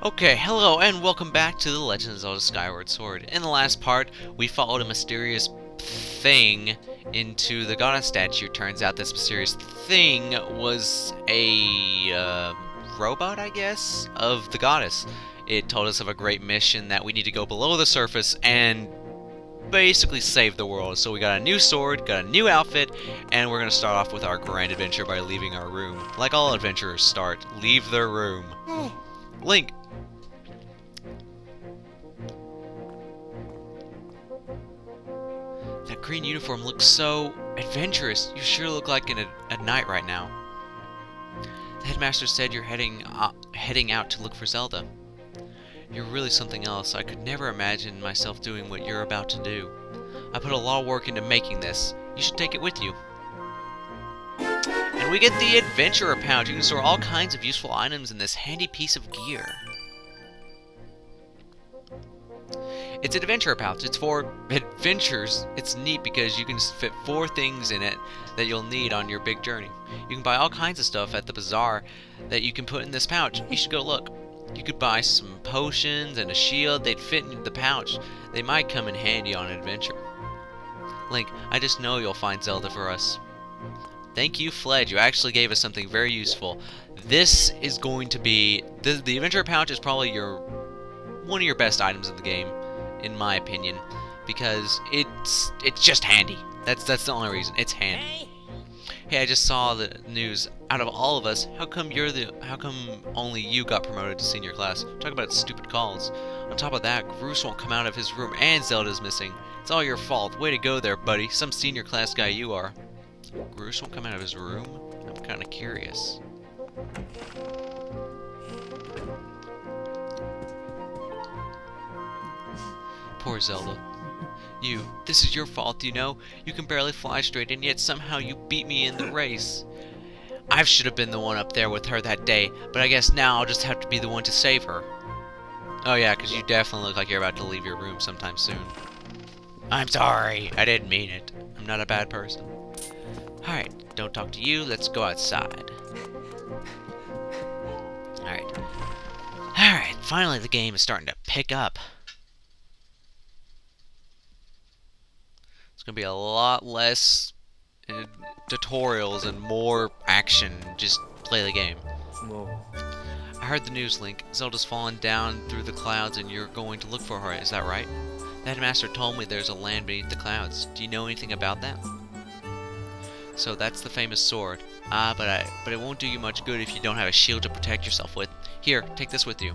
Okay, hello and welcome back to The Legend of Zelda Skyward Sword. In the last part, we followed a mysterious thing into the goddess statue. Turns out this mysterious thing was a robot, I guess, of the goddess. It told us of a great mission that we need to go below the surface and basically save the world. So we got a new sword, got a new outfit, and we're going to start off with our grand adventure by leaving our room. Like all adventurers start, leave their room. Link! That green uniform looks so adventurous. You sure look like a knight right now. The headmaster said you're heading out to look for Zelda. You're really something else. I could never imagine myself doing what you're about to do. I put a lot of work into making this. You should take it with you. And we get the adventurer pouch. You can store all kinds of useful items in this handy piece of gear. It's an adventurer pouch. It's for adventures. It's neat because you can fit 4 things in it that you'll need on your big journey. You can buy all kinds of stuff at the bazaar that you can put in this pouch. You should go look. You could buy some potions and a shield. They'd fit in the pouch. They might come in handy on an adventure. Link, I just know you'll find Zelda for us. Thank you, Fledge. You actually gave us something very useful. This is going to be... The adventurer pouch is probably one of your best items in the game, in my opinion, because it's just handy. That's the only reason. It's handy. Hey, I just saw the news. Out of all of us, how come only you got promoted to senior class? Talk about stupid calls. On top of that, Bruce won't come out of his room and Zelda's missing. It's all your fault. Way to go there, buddy. Some senior class guy you are. Bruce won't come out of his room? I'm kind of curious. Poor Zelda. This is your fault, you know? You can barely fly straight, and yet somehow you beat me in the race. I should have been the one up there with her that day, but I guess now I'll just have to be the one to save her. Oh yeah, because you definitely look like you're about to leave your room sometime soon. I'm sorry, I didn't mean it. I'm not a bad person. Alright, don't talk to you, let's go outside. Alright, finally the game is starting to pick up. It's gonna be a lot less tutorials and more action. Just play the game. Whoa. I heard the news, Link. Zelda's fallen down through the clouds and you're going to look for her. Is that right? The headmaster told me there's a land beneath the clouds. Do you know anything about that? So that's the famous sword. But it won't do you much good if you don't have a shield to protect yourself with. Here, take this with you.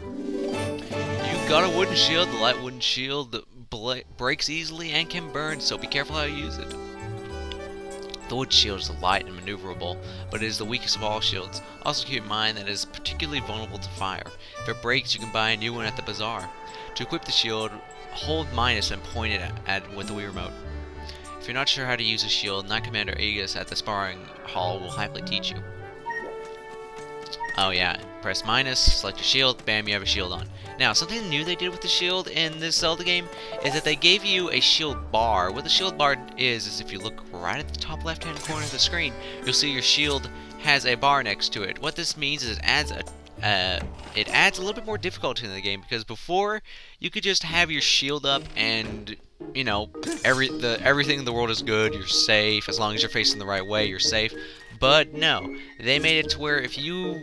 You got a wooden shield. The light wooden shield breaks easily and can burn, so be careful how you use it. The wood shield is light and maneuverable, but it is the weakest of all shields. Also keep in mind that it is particularly vulnerable to fire. If it breaks, you can buy a new one at the bazaar. To equip the shield, hold minus and point it at with the Wii remote. If you're not sure how to use a shield, Knight Commander Aegis at the sparring hall will happily teach you. Oh yeah, press minus, select your shield, bam, you have a shield on. Now, something new they did with the shield in this Zelda game is that they gave you a shield bar. What the shield bar is if you look right at the top left-hand corner of the screen, you'll see your shield has a bar next to it. What this means is it adds a little bit more difficulty in the game, because before you could just have your shield up and, you know, everything in the world is good, you're safe, as long as you're facing the right way, you're safe. But no, they made it to where if you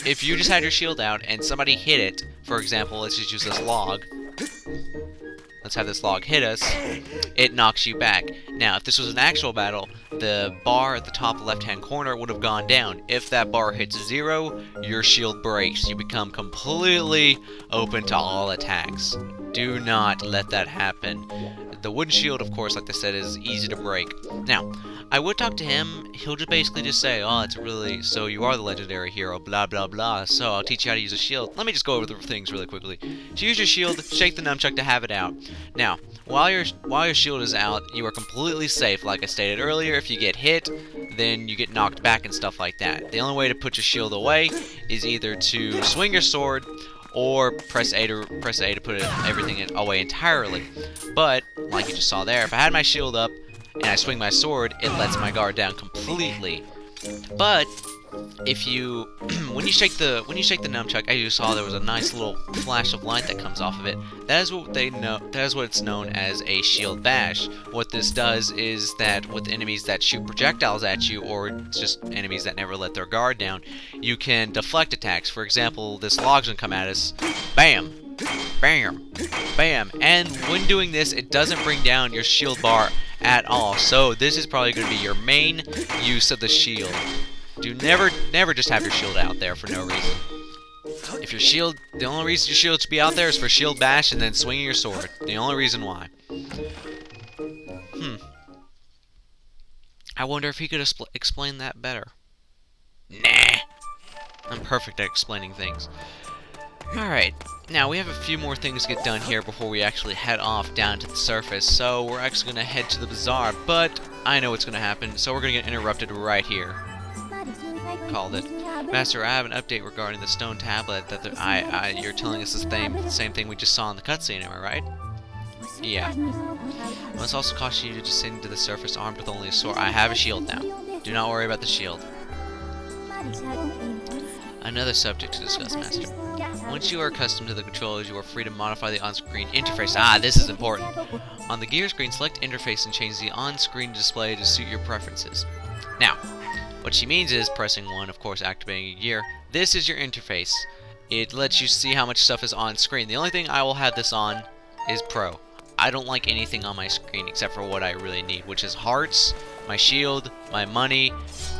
just had your shield out and somebody hit it, for example, let's just use this log. Let's have this log hit us, it knocks you back. Now, if this was an actual battle, the bar at the top left-hand corner would have gone down. If that bar hits 0, your shield breaks. You become completely open to all attacks. Do not let that happen. The wooden shield, of course, like I said, is easy to break. Now, I would talk to him. He'll just basically just say, oh, it's really, so you are the legendary hero, blah, blah, blah. So I'll teach you how to use a shield. Let me just go over the things really quickly. To use your shield, shake the nunchuck to have it out. Now, while your shield is out, you are completely safe. Like I stated earlier, if you get hit, then you get knocked back and stuff like that. The only way to put your shield away is either to swing your sword or press A to put everything away entirely. But like you just saw there, if I had my shield up and I swing my sword, it lets my guard down completely. But if you when you shake the nunchuck, as you saw, there was a nice little flash of light that comes off of it. That is what it's known as a shield bash. What this does is that with enemies that shoot projectiles at you, or just enemies that never let their guard down, you can deflect attacks. For example, this log's gonna come at us, bam, bam, bam, and when doing this, it doesn't bring down your shield bar at all. So this is probably going to be your main use of the shield. Do never just have your shield out there for no reason. If your shield, the only reason your shield should be out there is for shield bash and then swinging your sword. The only reason why. I wonder if he could explain that better. Nah. I'm perfect at explaining things. Alright, now we have a few more things to get done here before we actually head off down to the surface, so we're actually going to head to the bazaar, but I know what's going to happen, so we're going to get interrupted right here. Called it. Master, I have an update regarding the stone tablet that you're telling us the same thing we just saw in the cutscene, am I right? Yeah. I must also caution you to descend into the surface armed with only a sword. I have a shield now. Do not worry about the shield. Another subject to discuss, Master. Once you are accustomed to the controllers, you are free to modify the on-screen interface. Ah, this is important. On the gear screen, select interface and change the on-screen display to suit your preferences. Now, what she means is pressing 1, of course, activating a gear. This is your interface. It lets you see how much stuff is on screen. The only thing I will have this on is Pro. I don't like anything on my screen except for what I really need, which is hearts, my shield, my money,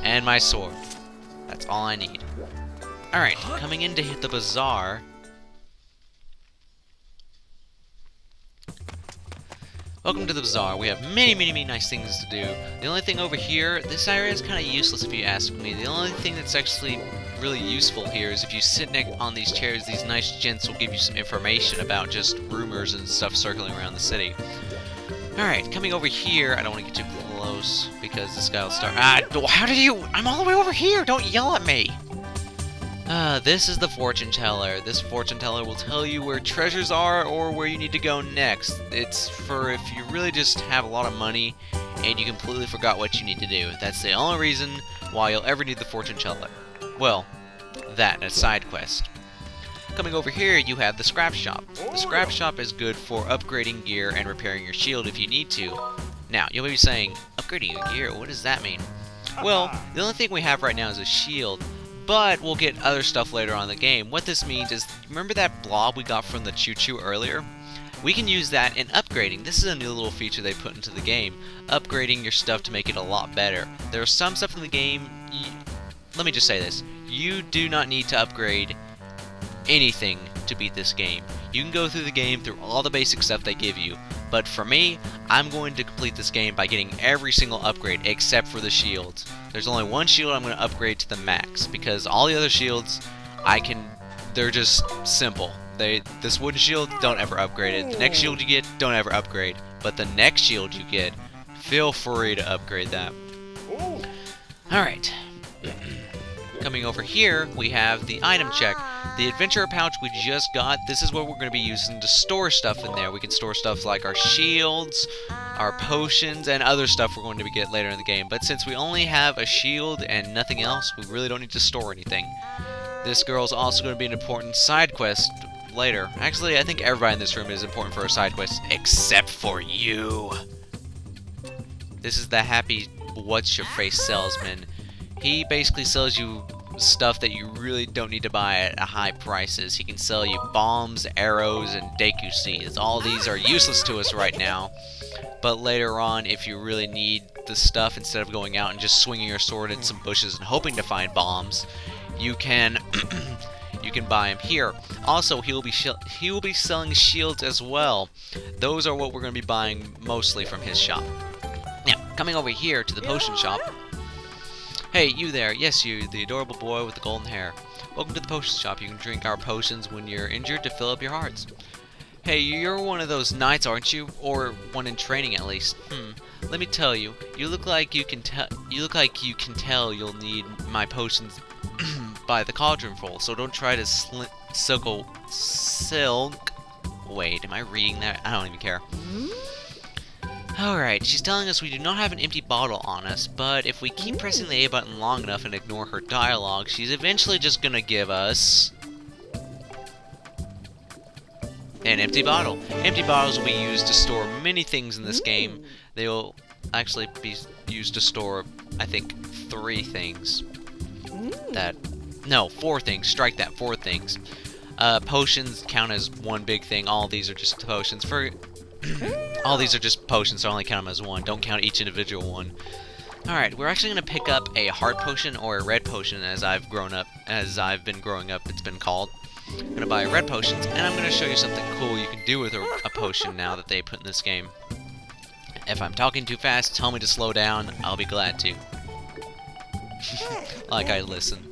and my sword. That's all I need. Alright, coming in to hit the bazaar. Welcome to the bazaar. We have many nice things to do. The only thing over here, this area is kind of useless if you ask me. The only thing that's actually really useful here is if you sit on these chairs, these nice gents will give you some information about just rumors and stuff circling around the city. Alright, coming over here, I don't want to get too close because this guy will start. How did you? I'm all the way over here! Don't yell at me! This is the fortune teller. This fortune teller will tell you where treasures are or where you need to go next. It's for if you really just have a lot of money and you completely forgot what you need to do. That's the only reason why you'll ever need the fortune teller. Well, that and a side quest. Coming over here, you have the scrap shop. The scrap shop is good for upgrading gear and repairing your shield if you need to. Now, you'll be saying, upgrading your gear, what does that mean? Well, the only thing we have right now is a shield, but we'll get other stuff later on in the game. What this means is, remember that blob we got from the choo-choo earlier? We can use that in upgrading. This is a new little feature they put into the game, upgrading your stuff to make it a lot better. There's some stuff in the game, let me just say this, you do not need to upgrade anything to beat this game. You can go through the game through all the basic stuff they give you, but for me, I'm going to complete this game by getting every single upgrade except for the shields. There's only one shield I'm going to upgrade to the max, because all the other shields, they're just simple. This wooden shield, don't ever upgrade it. The next shield you get, don't ever upgrade. But the next shield you get, feel free to upgrade that. Alright. Coming over here, we have the item check. The adventurer pouch we just got, this is what we're going to be using to store stuff in there. We can store stuff like our shields, our potions, and other stuff we're going to get later in the game. But since we only have a shield and nothing else, we really don't need to store anything. This girl's also going to be an important side quest later. Actually, I think everybody in this room is important for a side quest, except for you. This is the happy what's-your-face salesman. He basically sells you stuff that you really don't need to buy at high prices. He can sell you bombs, arrows, and Deku seeds. All these are useless to us right now, but later on, if you really need the stuff, instead of going out and just swinging your sword in some bushes and hoping to find bombs, you can you can buy him here. Also, he will be selling shields as well. Those are what we're going to be buying mostly from his shop. Now, coming over here to the potion shop. Hey, you there. Yes, you, the adorable boy with the golden hair. Welcome to the potion shop. You can drink our potions when you're injured to fill up your hearts. Hey, you're one of those knights, aren't you? Or one in training, at least. Let me tell you. You look like you can tell you'll need my potions by the cauldron full. So don't try to silk. Wait, am I reading that? I don't even care. Alright, she's telling us we do not have an empty bottle on us, but if we keep pressing the A button long enough and ignore her dialogue, she's eventually just gonna give us an empty bottle. Empty bottles will be used to store many things in this game. They will actually be used to store, I think, 3 things. No, 4 things. Strike that, 4 things. Potions count as one big thing. All these are just potions. All these are just potions, so I only count them as one. Don't count each individual one. Alright, we're actually going to pick up a heart potion or a red potion as I've been growing up, it's been called. I'm going to buy red potions, and I'm going to show you something cool you can do with a potion now that they put in this game. If I'm talking too fast, tell me to slow down. I'll be glad to. Like I listen.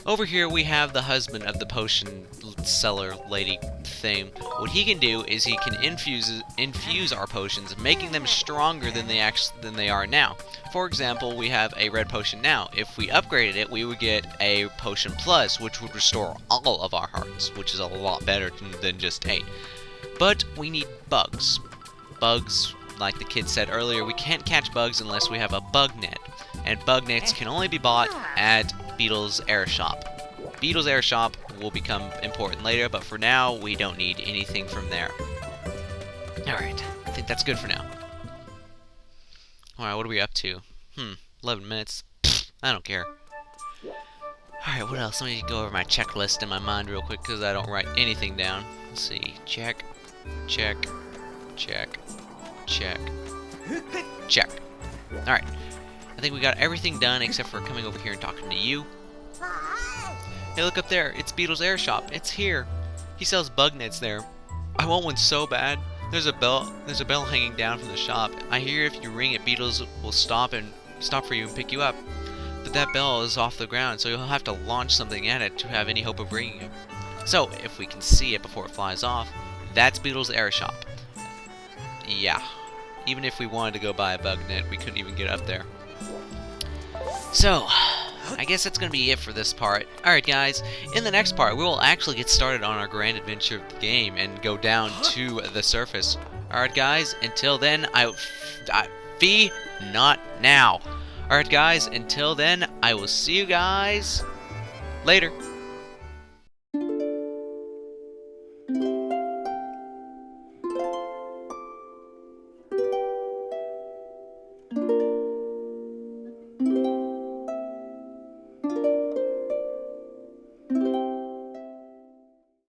Over here we have the husband of the potion seller lady thing. What he can do is he can infuse our potions, making them stronger than they are now. For example, we have a red potion now. If we upgraded it, we would get a potion plus, which would restore all of our hearts, which is a lot better than just 8. But we need bugs. Bugs, like the kid said earlier, we can't catch bugs unless we have a bug net. And bug nets can only be bought at Beetle's Air Shop. Beetle's Air Shop will become important later, but for now, we don't need anything from there. Alright, I think that's good for now. Alright, what are we up to? 11 minutes. Pfft, I don't care. Alright, what else? Let me go over my checklist in my mind real quick, because I don't write anything down. Let's see. Check. Check. Check. Check. Check. Alright. I think we got everything done except for coming over here and talking to you. Hey, look up there. It's Beetle's Air Shop. It's here. He sells bug nets there. I want one so bad. There's a bell hanging down from the shop. I hear if you ring it, Beetles will stop for you and pick you up. But that bell is off the ground, so you'll have to launch something at it to have any hope of ringing it. So, if we can see it before it flies off, that's Beetle's Air Shop. Yeah. Even if we wanted to go buy a bug net, we couldn't even get up there. So, I guess that's going to be it for this part. Alright guys, in the next part we will actually get started on our grand adventure of the game and go down to the surface. Alright guys, until then, fee not now. Alright guys, until then, I will see you guys later.